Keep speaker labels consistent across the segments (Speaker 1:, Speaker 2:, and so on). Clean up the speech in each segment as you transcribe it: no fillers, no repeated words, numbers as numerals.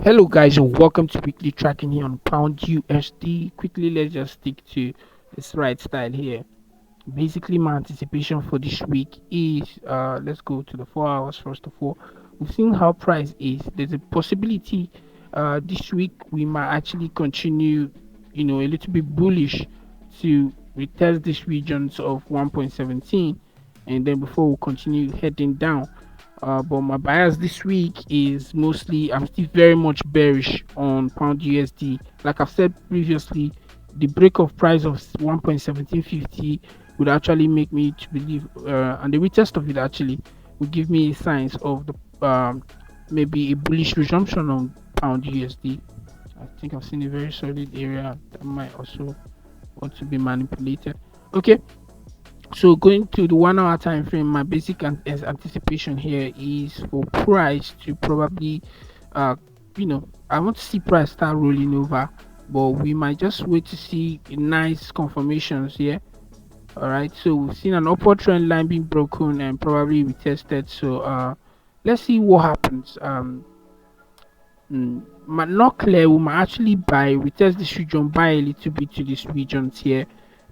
Speaker 1: Hello guys and welcome to weekly tracking here on pound USD. Quickly, let's just stick to this right style here. Basically, my anticipation for this week is let's go to the 4 hours first of all. We've seen how price is. There's a possibility this week we might actually continue, a little bit bullish to retest these regions of 1.17, and then before we continue heading down. But my bias this week is mostly I'm still very much bearish on pound USD. Like I've said previously, the break of price of 1.1750 would actually make me to believe, and the retest of it actually would give me signs of the maybe a bullish resumption on pound USD. I think I've seen a very solid area that might also want to be manipulated. Okay, so going to the 1 hour time frame, my basic anticipation here is for price to probably, uh, I want to see price start rolling over, but we might just wait to see nice confirmations here. All right, so we've seen an upward trend line being broken and probably retested. So let's see what happens. Might not clear. We might actually buy, retest this region, buy a little bit to these regions here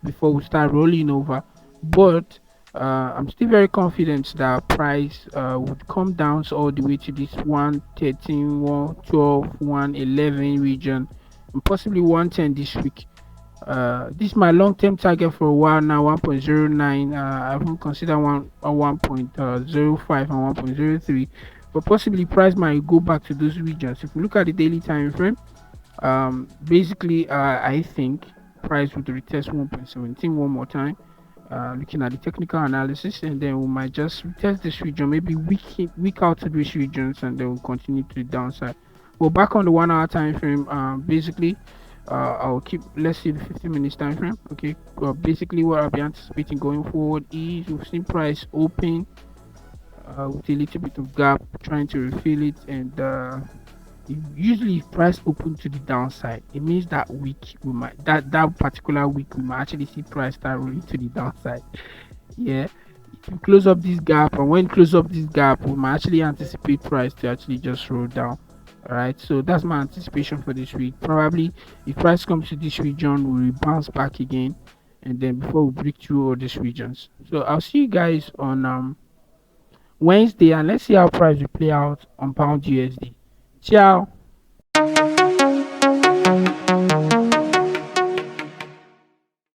Speaker 1: before we start rolling over. But I'm still very confident that price would come down all the way to this 113, 112, 111 region, and possibly 110 this week. This is my long-term target for a while now, 1.09. I haven't considered 1.05 and 1.03, but possibly price might go back to those regions. If we look at the daily time frame, basically, I think price would retest 1.17 one more time. Looking at the technical analysis, and then we might just retest this region, maybe week out to these regions, and then we'll continue to the downside. Well, back on the 1 hour time frame, basically, I'll keep, let's see, the 15 minutes time frame. Okay, well, basically what I'll be anticipating going forward is we've seen price open with a little bit of gap, trying to refill it, and usually if price open to the downside, it means that week we might, that particular week, we might actually see price start rolling to the downside. Yeah, if we close up this gap, and when close up this gap, we might actually anticipate price to actually just roll down. All right, so that's my anticipation for this week. Probably if price comes to this region, we will bounce back again, and then before we break through all these regions. So I'll see you guys on Wednesday, and let's see how price will play out on pound USD. Ciao.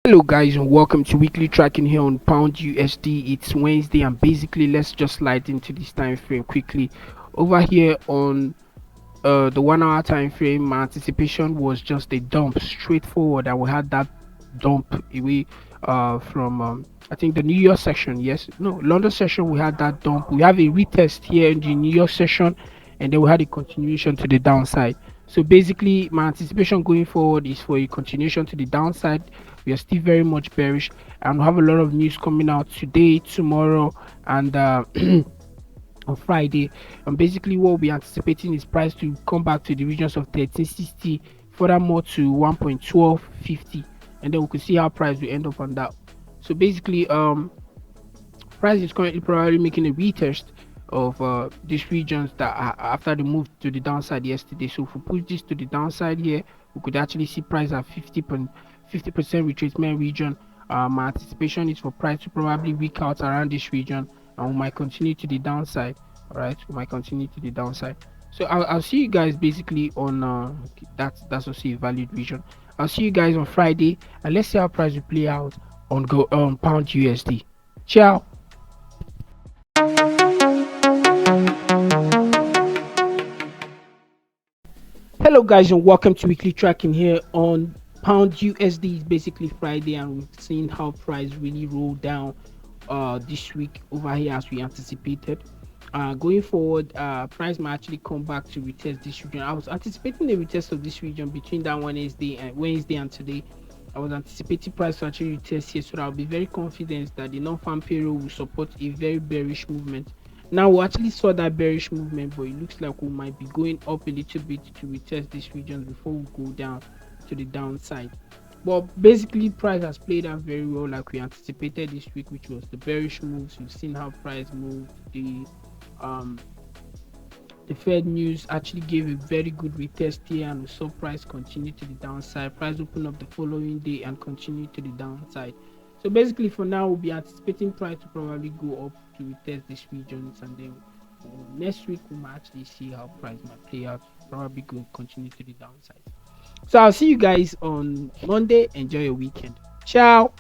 Speaker 1: Hello guys and welcome to weekly tracking here on pound USD. It's Wednesday, and basically let's just slide into this time frame quickly. Over here on the 1 hour time frame, my anticipation was just a dump straightforward. I will had that dump away from I think the New York session. Yes, no, London session, we had that dump. We have a retest here in the New York session, and then we had a continuation to the downside. So basically my anticipation going forward is for a continuation to the downside. We are still very much bearish, and we have a lot of news coming out today, tomorrow, and on Friday. And basically what we're anticipating is price to come back to the regions of 1360, furthermore to 1.1250, and then we could see how price will end up on that. So basically price is currently probably making a retest of these regions that are after the move to the downside yesterday. So if we push this to the downside here, we could actually see price at 50% retracement region. My anticipation is for price to probably weak out around this region, and we might continue to the downside. All right, we might continue to the downside. So I'll see you guys basically on that's also a valid region. I'll see you guys on Friday, and let's see how price will play out on pound USD. Ciao. Hello guys and welcome to weekly tracking here on pound USD. It's basically Friday, and we've seen how price really rolled down this week over here as we anticipated. Going forward, price might actually come back to retest this region. I was anticipating the retest of this region between that Wednesday and today. I was anticipating price to actually retest here, so that I'll be very confident that the non-farm payroll will support a very bearish movement. Now we actually saw that bearish movement, but it looks like we might be going up a little bit to retest this region before we go down to the downside. But basically, price has played out very well, like we anticipated this week, which was the bearish moves. You've seen how price moved. Um the Fed news actually gave a very good retest here, and we saw price continue to the downside. Price opened up the following day and continued to the downside. So basically, for now, we'll be anticipating price to probably go up to retest these regions, and then next week we might actually see how price might play out. Probably go continue to the downside. So I'll see you guys on Monday. Enjoy your weekend. Ciao.